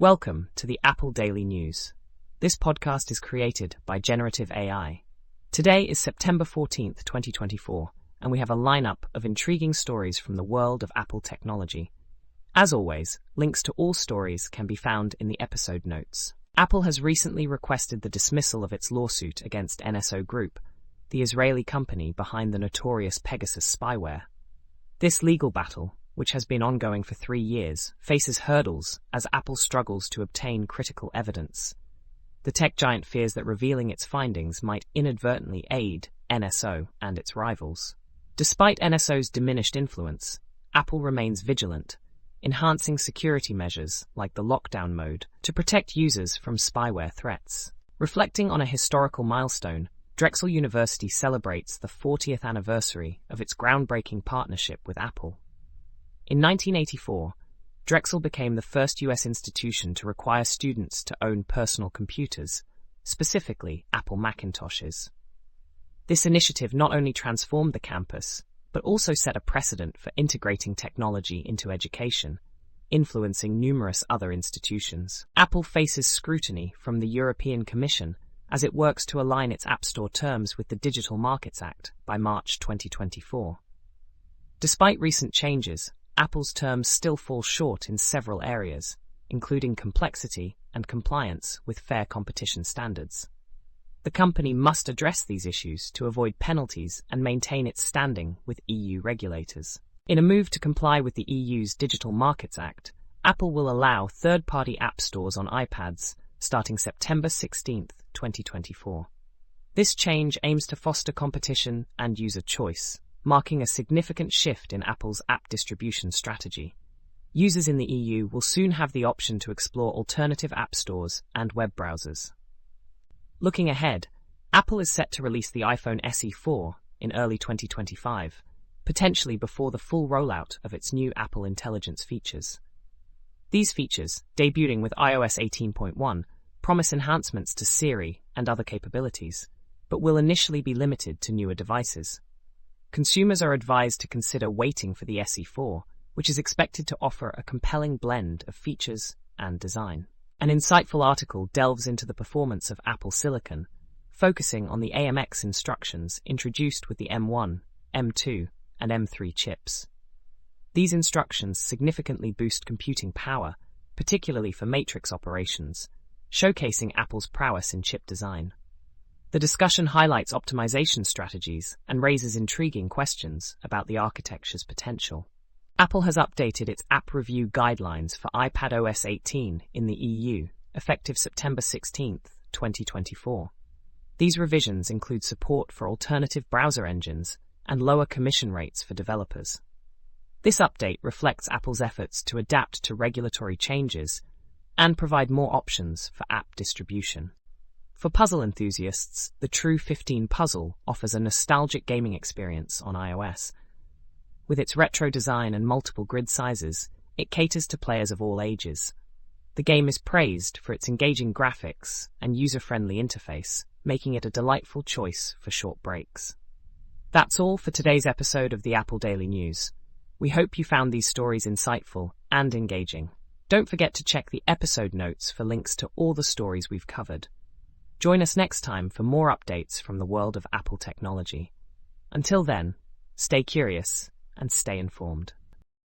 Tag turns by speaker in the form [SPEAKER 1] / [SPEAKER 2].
[SPEAKER 1] Welcome to the Apple Daily News. This podcast is created by Generative AI. Today is September 14th, 2024, and we have a lineup of intriguing stories from the world of Apple technology. As always, links to all stories can be found in the episode notes. Apple has recently requested the dismissal of its lawsuit against NSO Group, the Israeli company behind the notorious Pegasus spyware. This legal battle, which has been ongoing for 3 years, faces hurdles as Apple struggles to obtain critical evidence. The tech giant fears that revealing its findings might inadvertently aid NSO and its rivals. Despite NSO's diminished influence, Apple remains vigilant, enhancing security measures like the lockdown mode to protect users from spyware threats. Reflecting on a historical milestone, Drexel University celebrates the 40th anniversary of its groundbreaking partnership with Apple. In 1984, Drexel became the first U.S. institution to require students to own personal computers, specifically Apple Macintoshes. This initiative not only transformed the campus, but also set a precedent for integrating technology into education, influencing numerous other institutions. Apple faces scrutiny from the European Commission as it works to align its App Store terms with the Digital Markets Act by March 2024. Despite recent changes, Apple's terms still fall short in several areas, including complexity and compliance with fair competition standards. The company must address these issues to avoid penalties and maintain its standing with EU regulators. In a move to comply with the EU's Digital Markets Act, Apple will allow third-party app stores on iPads starting September 16, 2024. This change aims to foster competition and user choice, marking a significant shift in Apple's app distribution strategy. Users in the EU will soon have the option to explore alternative app stores and web browsers. Looking ahead, Apple is set to release the iPhone SE 4 in early 2025, potentially before the full rollout of its new Apple Intelligence features. These features, debuting with iOS 18.1, promise enhancements to Siri and other capabilities, but will initially be limited to newer devices. Consumers are advised to consider waiting for the SE4, which is expected to offer a compelling blend of features and design. An insightful article delves into the performance of Apple Silicon, focusing on the AMX instructions introduced with the M1, M2, and M3 chips. These instructions significantly boost computing power, particularly for matrix operations, showcasing Apple's prowess in chip design. The discussion highlights optimization strategies and raises intriguing questions about the architecture's potential. Apple has updated its app review guidelines for iPadOS 18 in the EU, effective September 16, 2024. These revisions include support for alternative browser engines and lower commission rates for developers. This update reflects Apple's efforts to adapt to regulatory changes and provide more options for app distribution. For puzzle enthusiasts, the True 15 puzzle offers a nostalgic gaming experience on iOS. With its retro design and multiple grid sizes, it caters to players of all ages. The game is praised for its engaging graphics and user-friendly interface, making it a delightful choice for short breaks. That's all for today's episode of the Apple Daily News. We hope you found these stories insightful and engaging. Don't forget to check the episode notes for links to all the stories we've covered. Join us next time for more updates from the world of Apple technology. Until then, stay curious and stay informed.